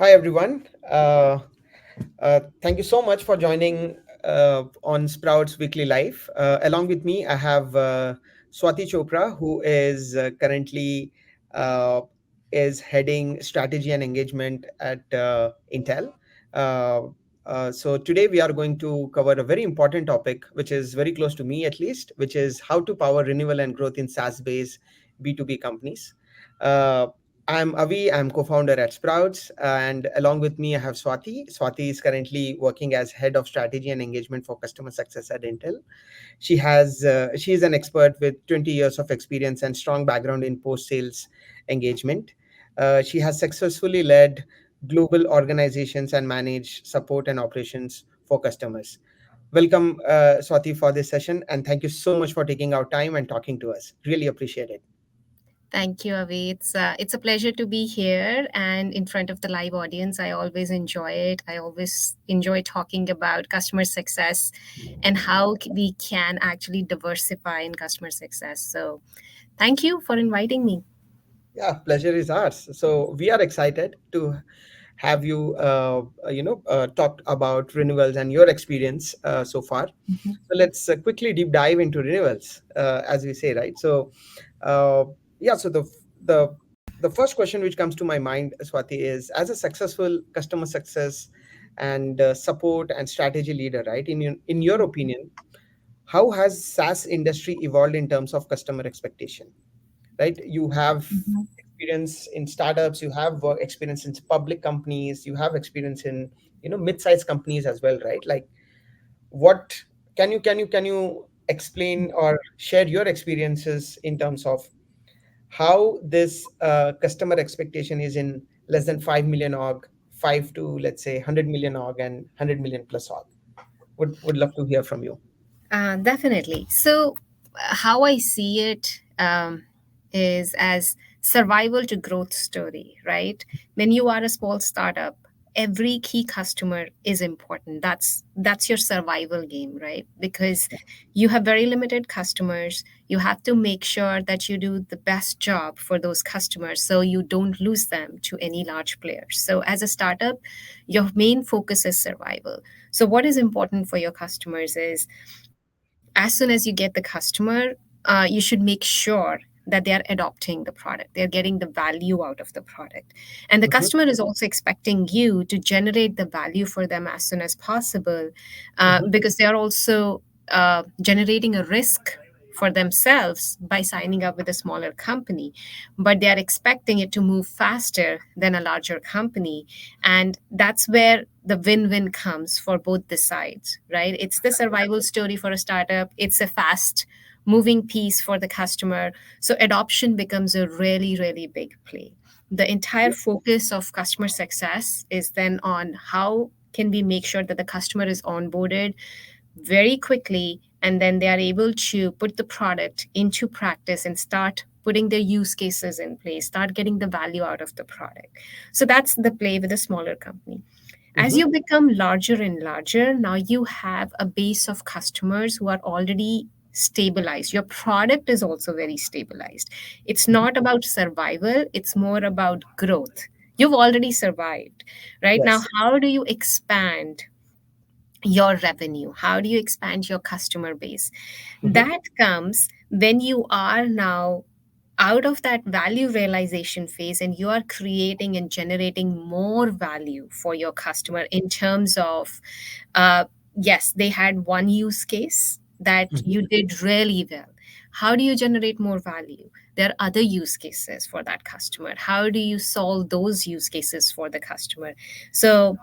Hi, everyone. Thank you so much for joining on Sprouts Weekly Live. Along with me, I have Swati Chopra, who is currently uh, is heading strategy and engagement at Intel. Uh, so today we are going to cover a very important topic, which is very close to me at least, which is how to power renewal and growth in SaaS-based B2B companies. Uh, I'm Avi. I'm co-founder at Sprouts, and along with me, I have Swati. Swati is currently working as head of strategy and engagement for customer success at Intel. She is an expert with 20 years of experience and strong background in post-sales engagement. She has successfully led global organizations and managed support and operations for customers. Welcome, Swati, for this session, and thank you so much for taking our time and talking to us. Really appreciate it. Thank you, Avi. It's a pleasure to be here and in front of the live audience. I always enjoy it. I always enjoy talking about customer success and how we can actually diversify in customer success. So, thank you for inviting me. Yeah, pleasure is ours. So we are excited to have you, talk about renewals and your experience so far. Mhm. So let's quickly deep dive into renewals, as we say, right? So, uh, yeah. So the the first question which comes to my mind, Swati, is as a successful customer success and support and strategy leader, right? In your opinion, how has SaaS industry evolved in terms of customer expectation? Right, you have Mhm. experience in startups, you have work experience in public companies, you have experience in mid-sized companies as well, right? Like, what can you explain or share your experiences in terms of how this customer expectation is in less than 5 million org, 5 to, let's say, 100 million org, and 100 million plus org? Would love to hear from you. Definitely. So, how I see it is as survival to growth story, right? When you are a small startup, every key customer is important. That's your survival game, right? Because you have very limited customers. You have to make sure that you do the best job for those customers so you don't lose them to any large players. So, as a startup, your main focus is survival. So, what is important for your customers is as soon as you get the customer, you should make sure that they are adopting the product. They're getting the value out of the product. And the Mhm, customer is also expecting you to generate the value for them as soon as possible mhm, because they are also generating a risk for themselves by signing up with a smaller company, but they are expecting it to move faster than a larger company. And that's where the win-win comes for both the sides, right? It's the survival story for a startup, it's a fast moving piece for the customer. So adoption becomes a really, really big play. The entire focus of customer success is then on how can we make sure that the customer is onboarded very quickly, and then they are able to put the product into practice and start putting their use cases in place, start getting the value out of the product. So that's the play with a smaller company. As mhm, you become larger and larger, now you have a base of customers who are already stabilized. Your product is also very stabilized. It's mhm. not about survival, it's more about growth. You've already survived. Right now, Yes. how do you expand your revenue? How do you expand your customer base? Mhm, That comes when you are now out of that value realization phase and you are creating and generating more value for your customer in terms of, uh, yes, they had one use case that mhm, you did really well. How do you generate more value? There are other use cases for that customer. How do you solve those use cases for the customer? So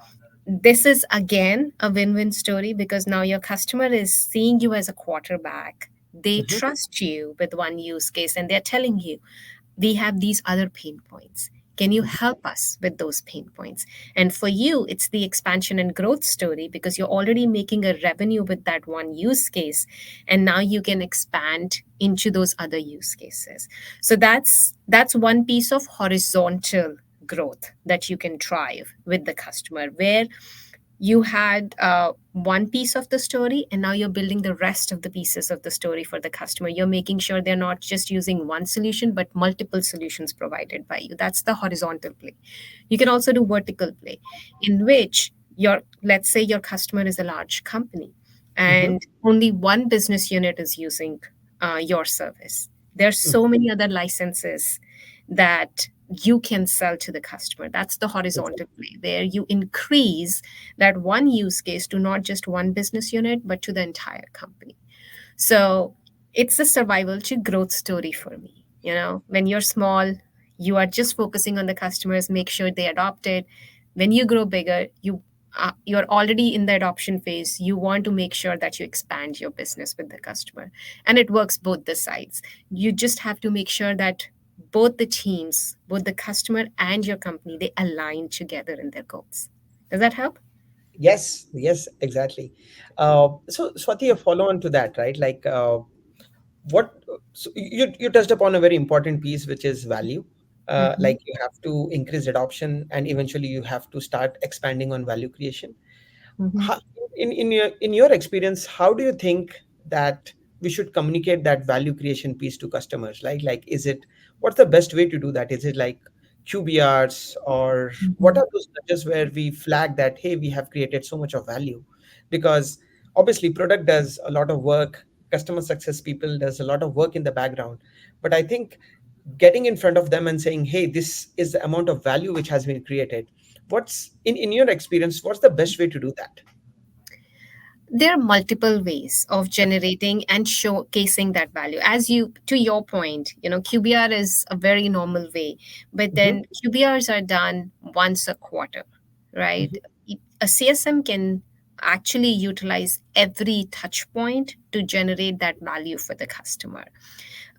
this is again a win-win story because now your customer is seeing you as a quarterback. They mhm, trust you with one use case and they're telling you, we have these other pain points. Can you mhm. help us with those pain points? And for you, it's the expansion and growth story because you're already making a revenue with that one use case. And now you can expand into those other use cases. So that's one piece of horizontal growth that you can drive with the customer, where You had one piece of the story, and now you're building the rest of the pieces of the story for the customer. You're making sure they're not just using one solution but multiple solutions provided by you. That's the horizontal play. You can also do vertical play, in which your, let's say your customer is a large company Mm-hmm. and only one business unit is using your service. There's Mm-hmm. so many other licenses that you can sell to the customer. That's the horizontal Exactly. play, where you increase that one use case to not just one business unit, but to the entire company. So it's a survival to growth story for me. You know, when you're small, you are just focusing on the customers, make sure they adopt it. When you grow bigger, you're already in the adoption phase. You want to make sure that you expand your business with the customer, and it works both the sides. You just have to make sure that both the teams, both the customer and your company, they align together in their goals. Does that help? Yes, yes, exactly. So, Swati, a follow on to that, right? Like, what so you touched upon a very important piece, which is value. Hmm. Like, you have to increase adoption, and eventually you have to start expanding on value creation. Hmm. How, in your experience, how do you think that we should communicate that value creation piece to customers? Like, is it, what's the best way to do that? Is it like QBRs, or what Hmm. are those nudges where we flag that, hey, we have created so much of value? Because obviously product does a lot of work, customer success people does a lot of work in the background, but I think getting in front of them and saying, hey, this is the amount of value which has been created, what's in your experience, what's the best way to do that? There are multiple ways of generating and showcasing that value. As you, to your point, you know, QBR is a very normal way, but Mhm, then QBRs are done once a quarter, right? mhm. A CSM can actually utilize every touch point to generate that value for the customer.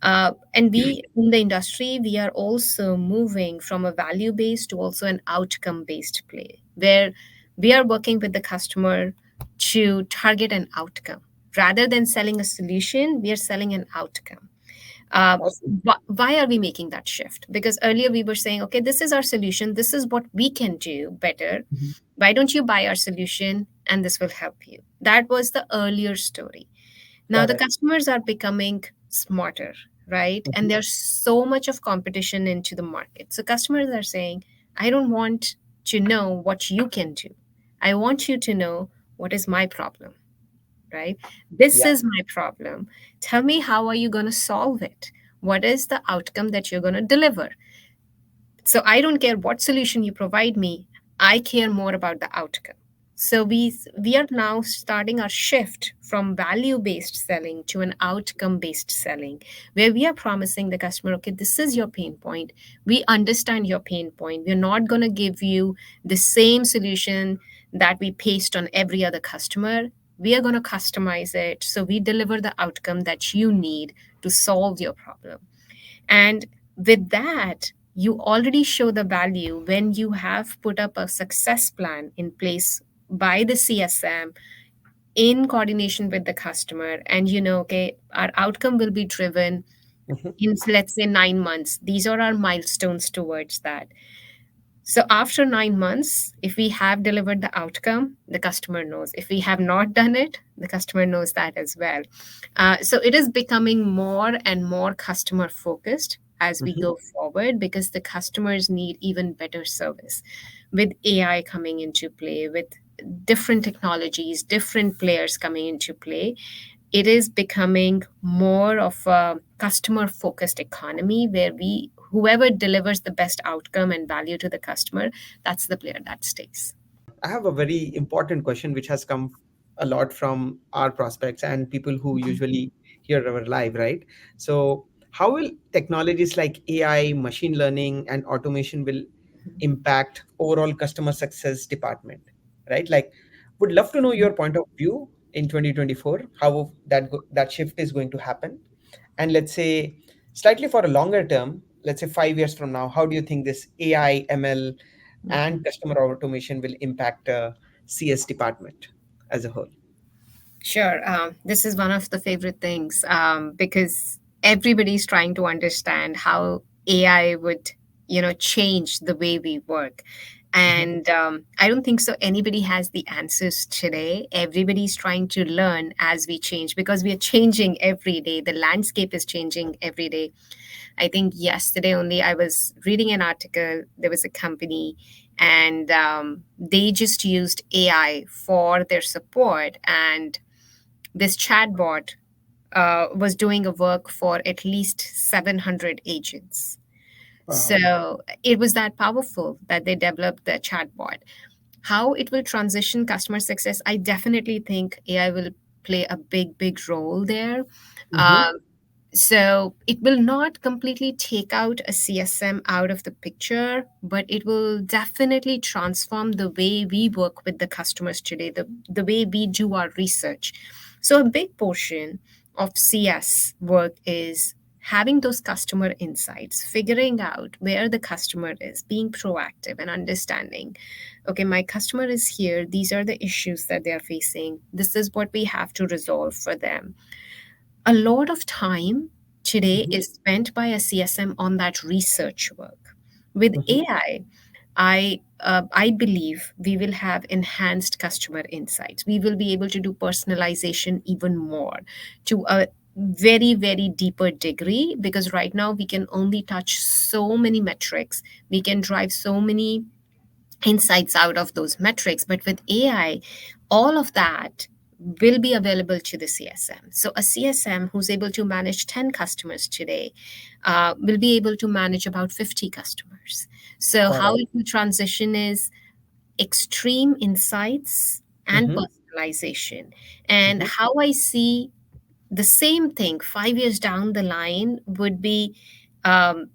And we in the industry, we are also moving from a value based to also an outcome based play, where we are working with the customer to target an outcome. Rather than selling a solution, we are selling an outcome. uh, Awesome. why are we making that shift? Because earlier we were saying, okay, this is our solution, this is what we can do better. Mhm. Why don't you buy our solution and this will help you? That was the earlier story. Now the Correct. customers are becoming smarter, right? Mhm. And there's so much of competition into the market. So customers are saying, I don't want to know what you can do. I want you to know what is my problem, right? This Yeah. is my problem. Tell me, how are you going to solve it? What is the outcome that you're going to deliver? So I don't care what solution you provide me. I care more about the outcome. So we are now starting our shift from value based selling to an outcome based selling, where we are promising the customer, okay, this is your pain point. We understand your pain point. We're not going to give you the same solution that we paste on every other customer. We are going to customize it so we deliver the outcome that you need to solve your problem. And with that, you already show the value when you have put up a success plan in place by the CSM in coordination with the customer. And you know, okay, our outcome will be driven Mhm. in, let's say, 9 months. These are our milestones towards that. So after 9 months, if we have delivered the outcome, the customer knows. If we have not done it, the customer knows that as well. So it is becoming more and more customer focused as we Mhm. go forward, because the customers need even better service. With AI coming into play, with different technologies, different players coming into play, it is becoming more of a customer focused economy, where we, whoever delivers the best outcome and value to the customer, that's the player that stays. I have a very important question which has come a lot from our prospects and people who usually hear our live, right? So, how will technologies like AI, machine learning, and automation will impact overall customer success department, right? Like, would love to know your point of view in 2024, how that shift is going to happen, and let's say slightly for a longer term, let's say 5 years from now, how do you think this AI, ML, and customer automation will impact CS department as a whole? Sure. This is one of the favorite things, because everybody's trying to understand how AI would, you know, change the way we work. Mhm. And I don't think so anybody has the answers today. Everybody's trying to learn as we change, because we are changing every day. The landscape is changing every day. I think yesterday only I was reading an article. There was a company, and they just used AI for their support. And this chatbot was doing a work for at least 700 agents. Wow. So it was that powerful that they developed the chatbot. How it will transition customer success, I definitely think AI will play a big role there. Mhm. So it will not completely take out a CSM out of the picture, but it will definitely transform the way we work with the customers today, the way we do our research. So a big portion of CS work is having those customer insights, figuring out where the customer is, being proactive and understanding, okay, my customer is here, these are the issues that they're facing, this is what we have to resolve for them. A lot of time today Mhm. is spent by a CSM on that research work. With Mhm. AI, I believe we will have enhanced customer insights. We will be able to do personalization even more to a very deeper degree, because right now we can only touch so many metrics. We can drive so many insights out of those metrics. But with AI, all of that will be available to the CSM. So a CSM who's able to manage 10 customers today will be able to manage about 50 customers. So All how right. it will transition is extreme insights and Mhm. personalization. And Mhm. how I see the same thing 5 years down the line would be, um,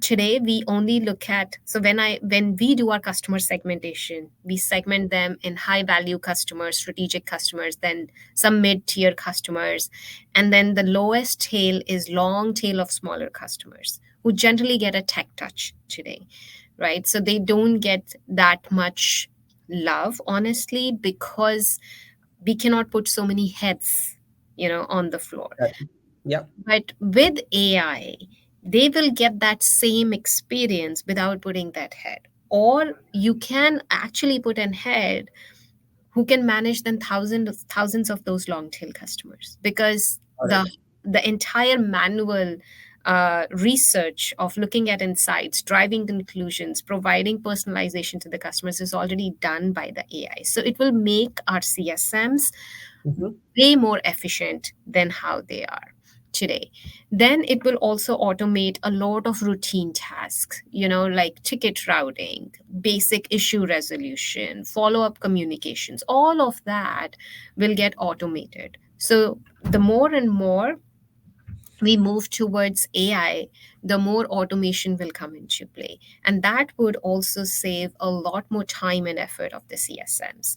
today we only look at, so when we do our customer segmentation, we segment them in high value customers, strategic customers, then some mid tier customers, and then the lowest tail is long tail of smaller customers who generally get a tech touch today, right? So they don't get that much love, honestly, because we cannot put so many heads, on the floor. Exactly. Yeah. But with AI, they will get that same experience without putting that head. Or you can actually put an head who can manage then thousands of those long tail customers, because All right. the entire manual research of looking at insights, driving conclusions, providing personalization to the customers is already done by the AI. So it will make our CSMs Mhm. way more efficient than how they are today. Then it will also automate a lot of routine tasks, like ticket routing, basic issue resolution, follow up communications. All of that will get automated. So the more and more we move towards AI, the more automation will come into play. And that would also save a lot more time and effort of the CSMs.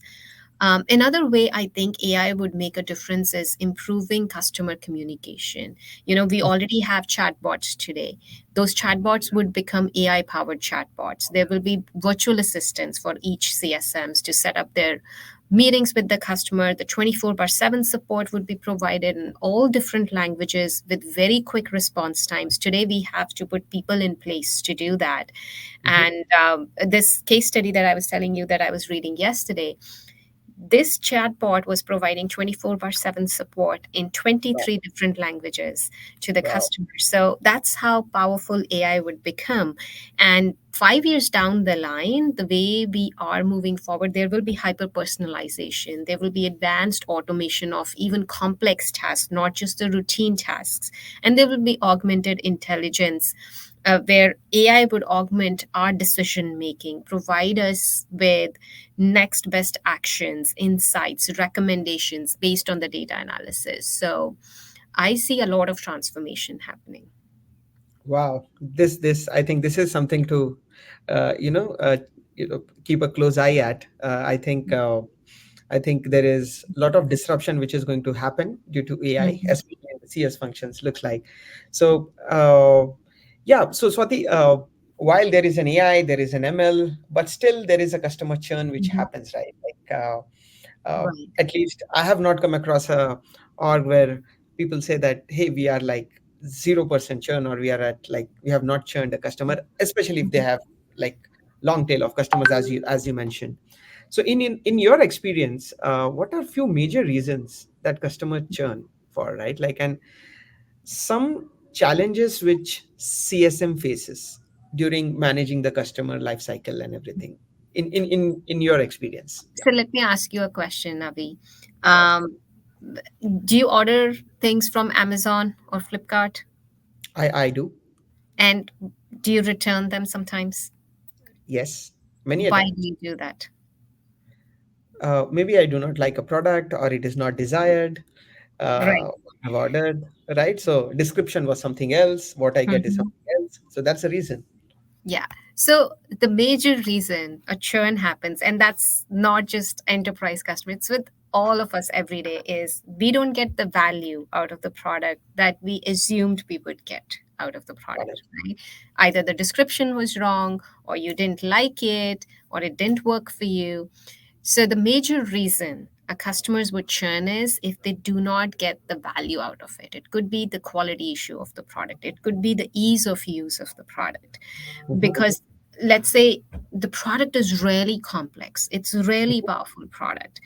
Another way I think AI would make a difference is improving customer communication. We already have chatbots today. Those chatbots would become AI powered chatbots. There will be virtual assistants for each CSMs to set up their meetings with the customer. The 24/7 support would be provided in all different languages with very quick response times. Today, we have to put people in place to do that. Mhm. And this case study that I was telling you that I was reading yesterday, this chatbot was providing 24/7 support in Wow. 23 different languages to the Wow. customer. So that's how powerful AI would become. And 5 years down the line, the way we are moving forward, there will be hyper personalization. There will be advanced automation of even complex tasks, not just the routine tasks. And there will be augmented intelligence, where AI would augment our decision making, provide us with next best actions, insights, recommendations based on the data analysis. So I see a lot of transformation happening. Wow. This I think this is something to uh, you know uh, keep a close eye at. I think there is a lot of disruption which is going to happen due to AI, Mhm. especially in the CS functions. Looks like. So yeah. So Swati, while there is an AI, there is an ML, but still there is a customer churn which Mhm. happens, right? Right. At least I have not come across a org where people say that, hey, we are like 0% churn, or we are at like we have not churned a customer, especially if they have like long tail of customers, as you mentioned. So in your experience, what are few major reasons that customer churn for, right? Like, and some challenges which CSM faces during managing the customer life cycle and everything, in your experience. Yeah. So let me ask you a question, Avi. Sure. Um, do you order things from Amazon or Flipkart? I do. And do you return them sometimes? Yes, many a Why do times. you do that? Maybe I do not like a product, or it is not desired. Right. I've ordered, right? So description was something else. What I get is Mhm. something else. So that's the reason. Yeah. So the major reason a churn happens, and that's not just enterprise customers, it's with all of us every day, is we don't get the value out of the product that we assumed we would get out of the Got it. product, right? Either the description was wrong, or you didn't like it, or it didn't work for you. So the major reason a customers would churn is if they do not get the value out of it. It could be the quality issue of the product. It could be the ease of use of the product. Mm-hmm. Because let's say the product is really complex. It's a really powerful product,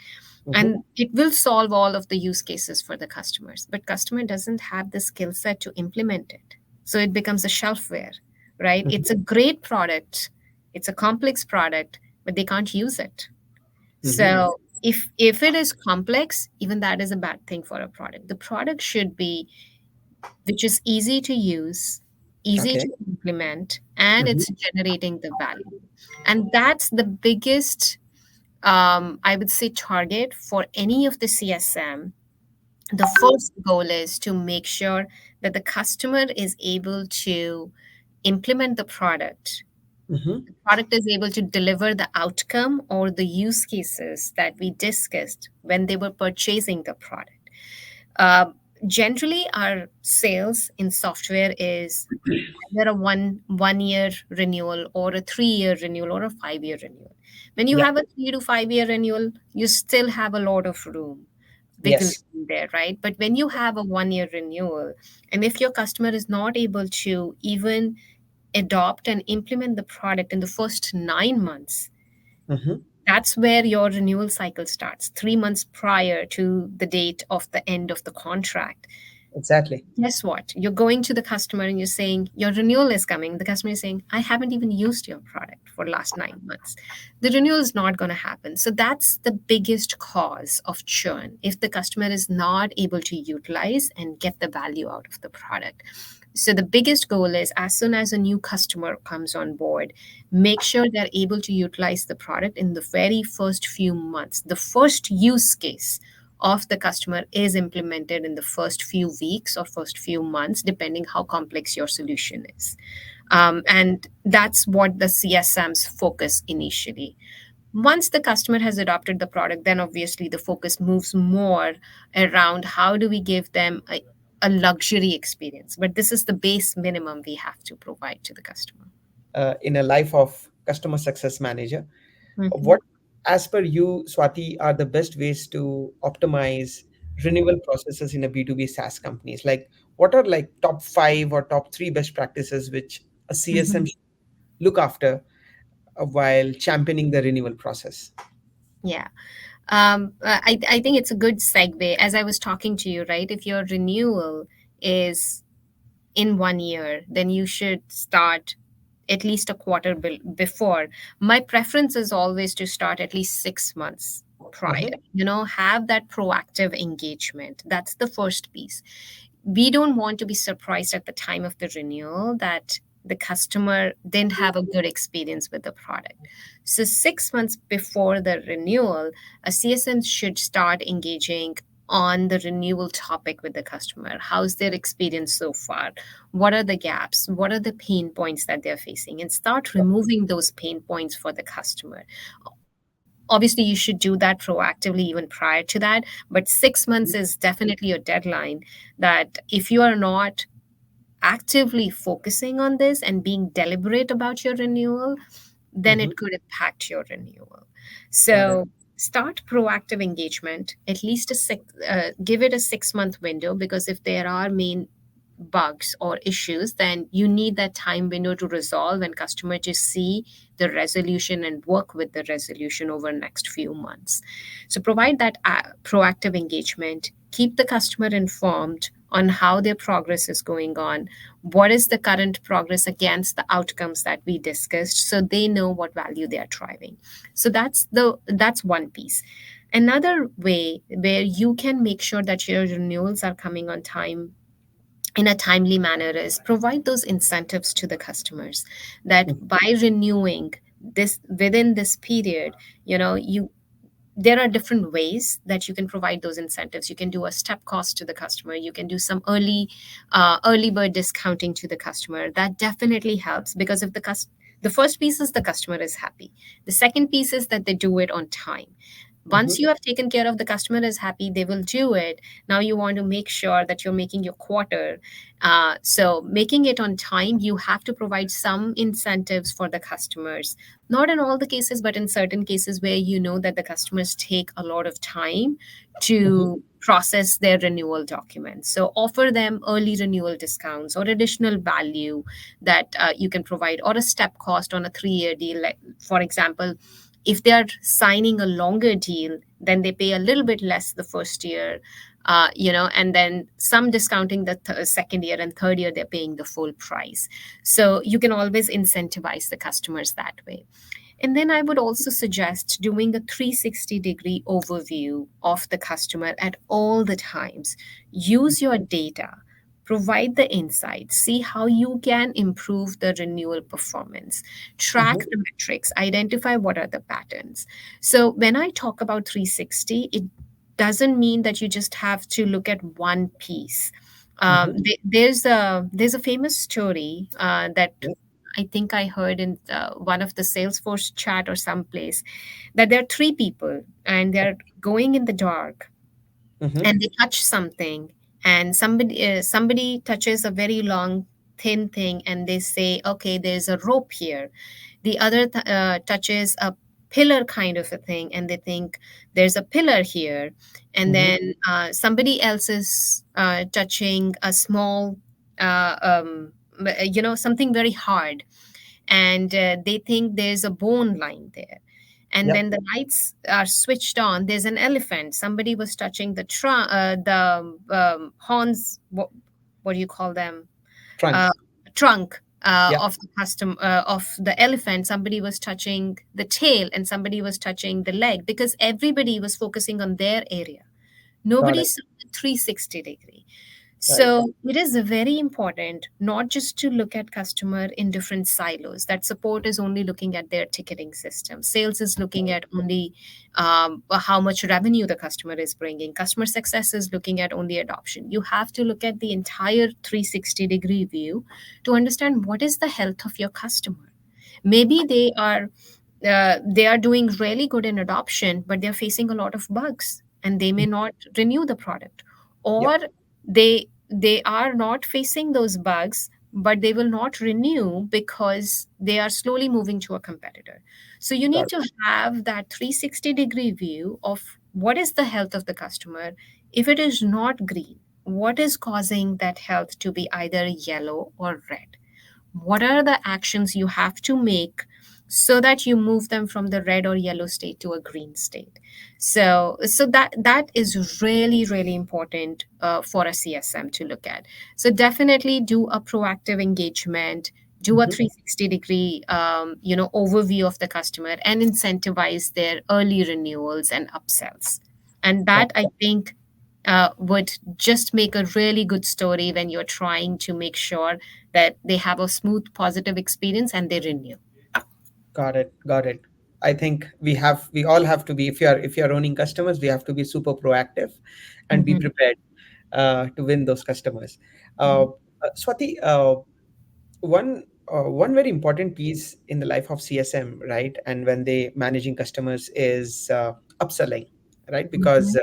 Mm-hmm. and it will solve all of the use cases for the customers, but customer doesn't have the skill set to implement it. So it becomes a shelfware, right? Mm-hmm. It's a great product. It's a complex product, but they can't use it. Mm-hmm. So if it is complex, even that is a bad thing for a product. The product should be which is easy to use, easy Okay. to implement, and Mm-hmm. it's generating the value. And that's the biggest, I would say, target for any of the CSM. The first goal is to make sure that the customer is able to implement the product. Mm-hmm. The product is able to deliver the outcome or the use cases that we discussed when they were purchasing the product. Uh, Generally, our sales in software is either a one year renewal or a 3 year renewal or a 5 year renewal. When you Yeah. have a 3 to 5 year renewal, you still have a lot of room wiggle Yes. room there, right? But when you have a 1 year renewal, and if your customer is not able to even adopt and implement the product in the first 9 months, Mm-hmm. that's where your renewal cycle starts, 3 months prior to the date of the end of the contract. Exactly. Guess what? You're going to the customer and you're saying, your renewal is coming. The customer is saying, I haven't even used your product for last 9 months. The renewal is not going to happen. So that's the biggest cause of churn if the customer is not able to utilize and get the value out of the product. So the biggest goal is as soon as a new customer comes on board, make sure they're able to utilize the product in the very first few months. The first use case of the customer is implemented in the first few weeks or first few months, depending how complex your solution is. And that's what the CSMs focus initially. Once the customer has adopted the product, then obviously the focus moves more around how do we give them a luxury experience. But this is the base minimum we have to provide to the customer. In a life of customer success manager, Mhm. what, as per you, Swati, are the best ways to optimize renewal processes in a B2B SaaS companies? Like, what are like top five or top three best practices which a CSM Mhm. should look after while championing the renewal process? Yeah. I think it's a good segue. As I was talking to you, right? If your renewal is in 1 year, then you should start at least a quarter before. My preference is always to start at least 6 months prior. Mm-hmm. Have that proactive engagement. That's the first piece. We don't want to be surprised at the time of the renewal that the customer didn't have a good experience with the product. So 6 months before the renewal, a CSM should start engaging on the renewal topic with the customer. How's their experience so far? What are the gaps? What are the pain points that they're facing? And start removing those pain points for the customer. Obviously, you should do that proactively even prior to that, but 6 months is definitely a deadline that if you are not actively focusing on this and being deliberate about your renewal, then Mm-hmm. it could impact your renewal. Got it. So start proactive engagement, at least give it a 6 month window, because if there are bugs or issues, then you need that time window to resolve and customer to see the resolution and work with the resolution over next few months. So provide that proactive engagement, keep the customer informed on how their progress is going on, what is the current progress against the outcomes that we discussed, so they know what value they are driving. So that's one piece. Another way where you can make sure that your renewals are coming on time in a timely manner is provide those incentives to the customers, that Mhm. by renewing this within this period, you there are different ways that you can provide those incentives. You can do a step cost to the customer. You can do some early bird discounting to the customer. That definitely helps, because if the first piece is the customer is happy. The second piece is that they do it on time. Once Mhm. you have taken care of the customer is happy, they will do it. Now you want to make sure that you're making your quarter. So making it on time, you have to provide some incentives for the customers. Not in all the cases, but in certain cases where you know that the customers take a lot of time Mhm. to process their renewal documents. So offer them early renewal discounts or additional value that you can provide, or a step cost on a 3-year deal. Like, for example, if they are signing a longer deal, then they pay a little bit less the first year, and then some discounting the second year, and third year they're paying the full price. So you can always incentivize the customers that way. And then I would also suggest doing a 360-degree overview of the customer at all the times. Use your data, provide the insights, see how you can improve the renewal performance, track Mhm. the metrics, identify what are the patterns. So when I talk about 360, it doesn't mean that you just have to look at one piece. Mhm. There's a famous story that Yeah. I think I heard in one of the Salesforce chat or someplace, that there are three people and they're going in the dark Mhm. and they touch something, and somebody touches a very long thin thing and they say, okay, there's a rope here. The other touches a pillar kind of a thing and they think there's a pillar here. And Mhm. then somebody else is touching a small something very hard, and they think there's a bone lying there. And Yep. when the lights are switched on, there's an elephant. Somebody was touching the horns. What do you call them? Trunk. Uh, Trunk Yeah. of the elephant. Somebody was touching the tail, and somebody was touching the leg, because everybody was focusing on their area. Got Nobody it. saw the 360-degree. Right. So it is very important not just to look at customer in different silos. That support is only looking at their ticketing system. Sales is looking at only how much revenue the customer is bringing. Customer success is looking at only adoption. You have to look at the entire 360-degree view to understand what is the health of your customer. Maybe they are doing really good in adoption, but they're facing a lot of bugs and they may not renew the product. Yep. Or they are not facing those bugs, but they will not renew because they are slowly moving to a competitor. So you Got need it. to have that 360-degree view of what is the health of the customer. If it is not green, what is causing that health to be either yellow or red? What are the actions you have to make so that you move them from the red or yellow state to a green state? So that is really really important for a CSM to look at. So definitely do a proactive engagement, do a Mhm. 360-degree overview of the customer, and incentivize their early renewals and upsells. And Got that, I think, would just make a really good story when you're trying to make sure that they have a smooth, positive experience and they renew. Got it. Got it. I think we all have to be, if you're owning customers, we have to be super proactive and be Mhm. prepared to win those customers. Mhm. Swati, one very important piece in the life of CSM, right? And when they managing customers is upselling, right? Because Mhm.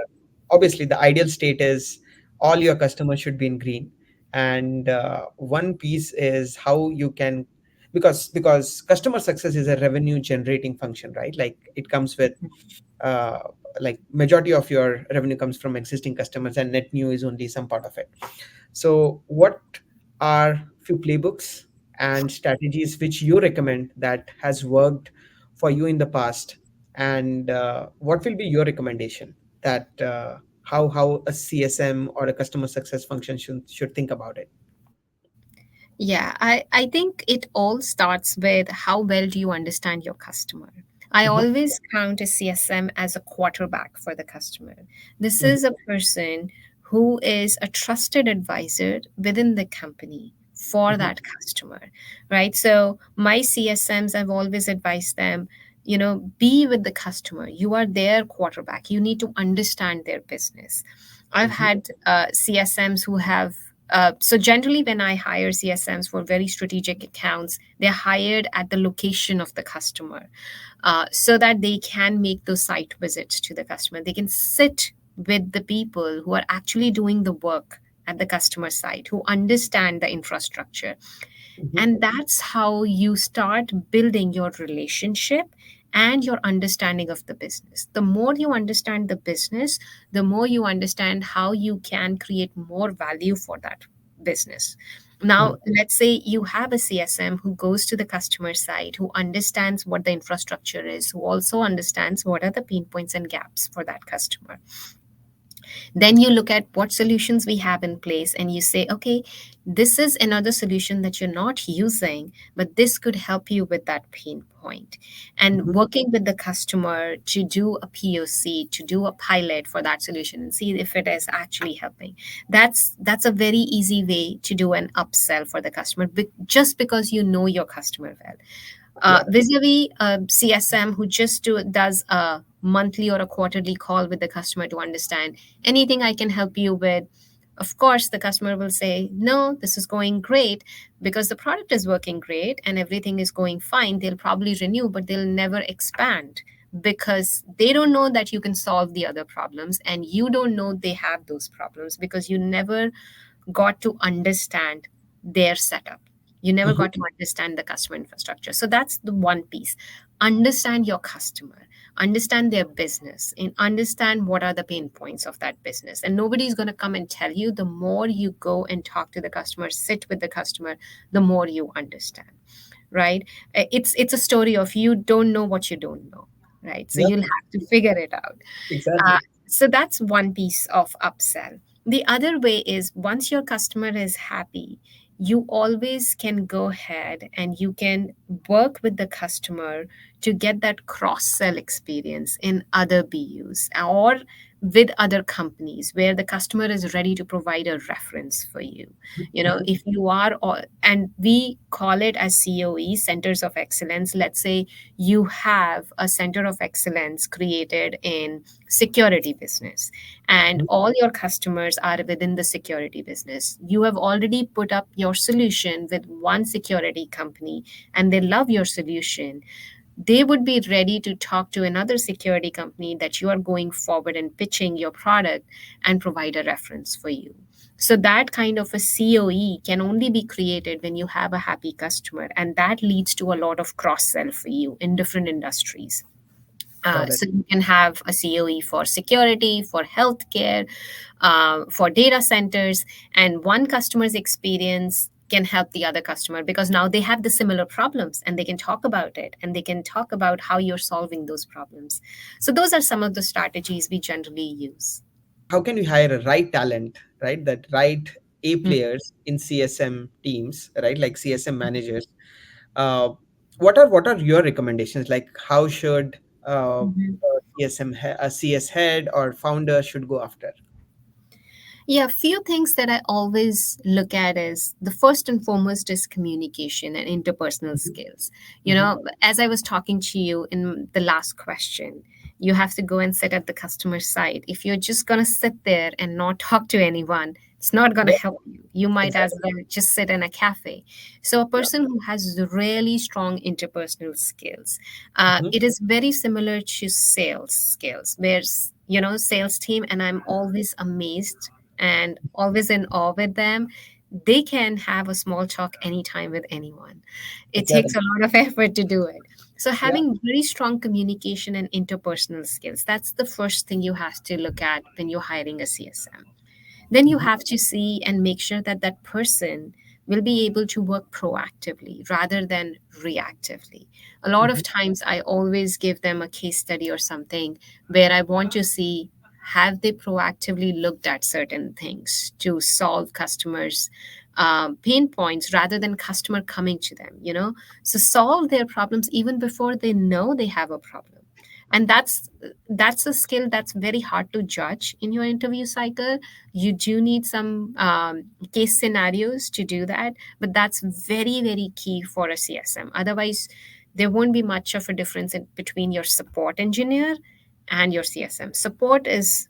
obviously the ideal state is all your customers should be in green, and one piece is how you can, because customer success is a revenue generating function, right? Like it comes with uh, like majority of your revenue comes from existing customers and net new is only some part of it. So what are few playbooks and strategies which you recommend that has worked for you in the past, and what will be your recommendation that how a CSM or a customer success function should think about it? Yeah, I think it all starts with how well do you understand your customer. I Mhm, always count a CSM as a quarterback for the customer. This mhm, is a person who is a trusted advisor within the company for mhm, that customer, right? So my CSMs, I've always advised them, be with the customer. You are their quarterback. You need to understand their business. I've mhm, had CSMs who have so generally, when I hire CSMs for very strategic accounts, they're hired at the location of the customer, so that they can make those site visits to the customer. They can sit with the people who are actually doing the work at the customer site, who understand the infrastructure. mhm, And that's how you start building your relationship and your understanding of the business. The more you understand the business, the more you understand how you can create more value for that business. Now, mhm, let's say you have a CSM who goes to the customer side, who understands what the infrastructure is, who also understands what are the pain points and gaps for that customer. Then you look at what solutions we have in place and you say, okay, this is another solution that you're not using, but this could help you with that pain point. And mhm, working with the customer to do a POC, to do a pilot for that solution and see if it is actually helping. That's a very easy way to do an upsell for the customer, just because you know your customer well. yeah. Vis-a-vis a CSM who just does a monthly or a quarterly call with the customer to understand anything I can help you with. Of course, the customer will say, no, this is going great because the product is working great and everything is going fine. They'll probably renew, but they'll never expand because they don't know that you can solve the other problems and you don't know they have those problems because you never got to understand their setup. You never Mhm, got to understand the customer infrastructure. So that's the one piece. Understand your customer, understand their business, and understand what are the pain points of that business. And nobody's going to come and tell you. The more you go and talk to the customer, sit with the customer, the more you understand, right? It's a story of you don't know what you don't know, right? So yep, you'll have to figure it out. uh, exactly. so that's one piece of upsell. The other way is once your customer is happy, you always can go ahead and you can work with the customer to get that cross sell experience in other BUs or with other companies where the customer is ready to provide a reference for you. Mhm, If you are, and we call it as COE, centers of excellence. Let's say you have a center of excellence created in security business and mhm, all your customers are within the security business. You have already put up your solution with one security company and they love your solution. They would be ready to talk to another security company that you are going forward and pitching your product and provide a reference for you. So that kind of a COE can only be created when you have a happy customer, and that leads to a lot of cross sell for you in different industries. got it. So you can have a COE for security, for healthcare, for data centers, and one customer's experience can help the other customer because now they have the similar problems and they can talk about it and they can talk about how you're solving those problems. So those are some of the strategies we generally use. How can we hire a right talent, right? That right A players in CSM teams, right? Like CSM managers. Uh, what are your recommendations? Like how should Mhm. a CS head or founder should go after? Yeah, few things that I always look at is the first and foremost is communication and interpersonal Mhm, skills. mhm, As I was talking to you in the last question, you have to go and sit at the customer side. If you're just going to sit there and not talk to anyone, it's not going to yeah, help you. You might as exactly. well just sit in a cafe. So, a Yeah. person who has really strong interpersonal skills, Mhm, it is very similar to sales skills, where sales team, and I'm always amazed and always in awe with them. They can have a small talk anytime with anyone. I It get takes it. a lot of effort to do it. So, Yeah. having very strong communication and interpersonal skills, that's the first thing you have to look at when you're hiring a CSM. Then you Mhm, have to see and make sure that that person will be able to work proactively rather than reactively. A lot of Mhm. times, I always give them a case study or something where I want to see, have they proactively looked at certain things to solve customers' pain points rather than customer coming to them, so solve their problems even before they know they have a problem. And that's a skill that's very hard to judge in your interview cycle. You do need some case scenarios to do that, but that's very, very key for a CSM. Otherwise, there won't be much of a difference between your support engineer and your CSM. Support is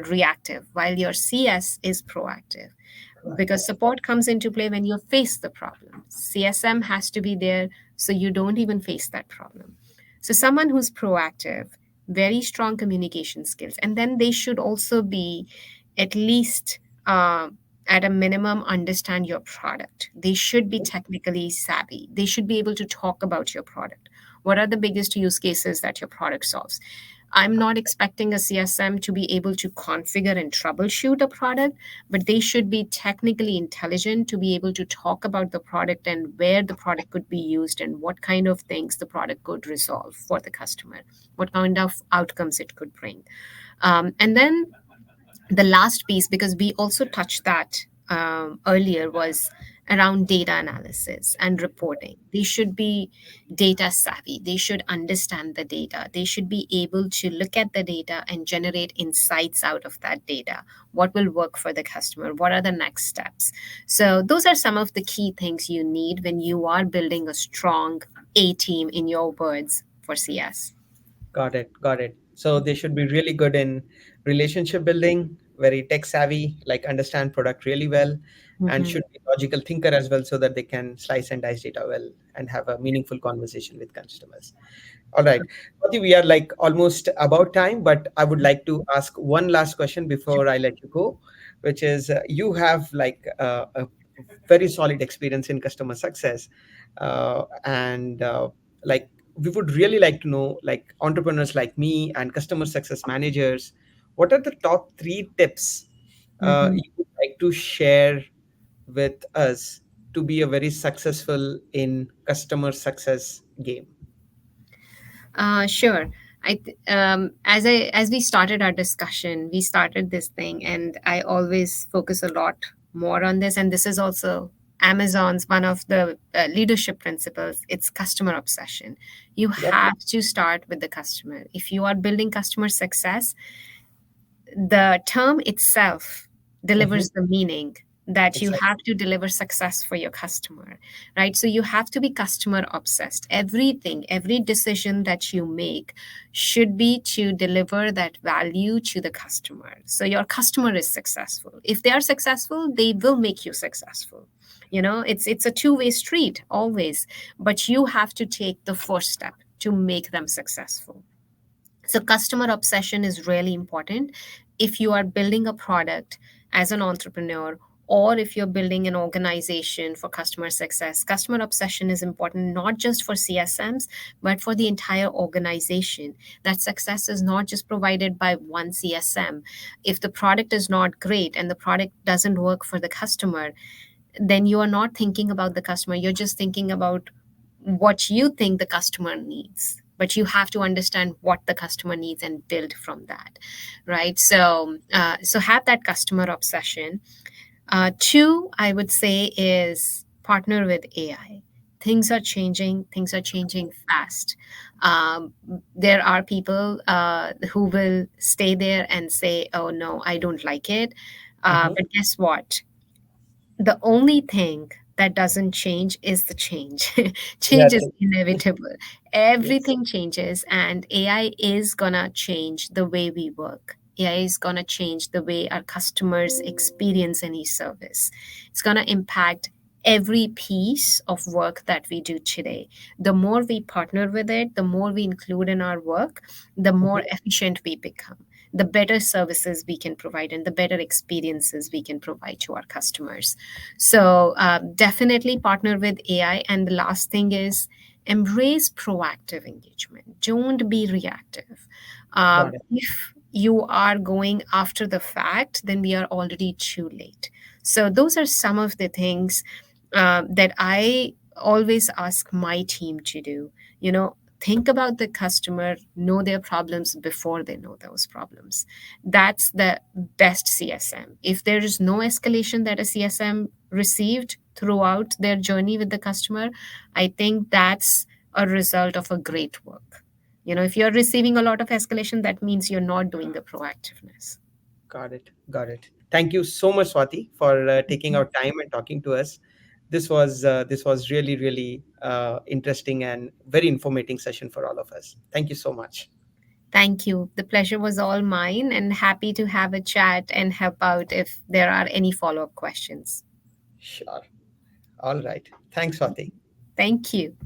reactive, while your CS is proactive, because support comes into play when you face the problem. CSM has to be there so you don't even face that problem. So, someone who's proactive, very strong communication skills, and then they should also be at least at a minimum understand your product. They should be technically savvy. They should be able to talk about your product. What are the biggest use cases that your product solves? I'm not expecting a CSM to be able to configure and troubleshoot a product, but they should be technically intelligent to be able to talk about the product and where the product could be used and what kind of things the product could resolve for the customer, what kind of outcomes it could bring. And then the last piece, because we also touched that earlier, was around data analysis and reporting. They should be data savvy. They should understand the data. They should be able to look at the data and generate insights out of that data. What will work for the customer? What are the next steps? So, those are some of the key things you need when you are building a strong A team, in your words, for CS. Got it. Got it. So they should be really good in relationship building, very tech savvy, like understand product really well, and Mhm. should be logical thinker as well, so that they can slice and dice data well and have a meaningful conversation with customers. All right. Swati, we are like almost about time, but I would like to ask one last question before I let you go, which is you have like a very solid experience in customer success. And like we would really like to know, like entrepreneurs like me and customer success managers, what are the top three tips Mhm. you would like to share with us to be a very successful in customer success game? Sure. As we started our discussion, we started this thing, and I always focus a lot more on this. And this is also Amazon's one of the leadership principles. It's customer obsession. You Yep. have to start with the customer. If you are building customer success, the term itself Hmm. delivers the meaning that you Exactly. have to deliver success for your customer, right? So you have to be customer obsessed. Everything, every decision that you make should be to deliver that value to the customer. So your customer is successful. If they are successful, they will make you successful. It's a two-way street always, but you have to take the first step to make them successful. So, customer obsession is really important. If you are building a product as an entrepreneur, or if you're building an organization for customer success, customer obsession is important not just for CSMs, but for the entire organization. That success is not just provided by one CSM. If the product is not great and the product doesn't work for the customer, then you are not thinking about the customer. You're just thinking about what you think the customer needs. But you have to understand what the customer needs and build from that, right? So have that customer obsession. Two, I would say, is partner with AI. Things are changing. Things are changing fast. Um, there are people who will stay there and say, "Oh no, I don't like it." Hmm. But guess what? The only thing that doesn't change is the change. Change That's is it. inevitable. Yes. Everything changes, and AI is gonna change the way we work. AI is gonna change the way our customers experience any service. It's gonna impact every piece of work that we do today. The more we partner with it, the more we include in our work, the more Hmm. efficient we become, the better services we can provide, and the better experiences we can provide to our customers. So, definitely partner with AI. And the last thing is embrace proactive engagement. Don't be reactive. Got it. If you are going after the fact, then we are already too late. So, those are some of the things. that I always ask my team to do. Think about the customer, know their problems before they know those problems. That's the best CSM. If there is no escalation that a CSM received throughout their journey with the customer, I think that's a result of a great work. If you're receiving a lot of escalation, that means you're not doing the proactiveness. Got it. Got it. Thank you so much, Swati, for taking our time and talking to us. This was really really interesting and very informating session for all of us. Thank you so much. Thank you. The pleasure was all mine, and happy to have a chat and help out if there are any follow up questions. Sure. All right. Thanks, Swati. Thank you.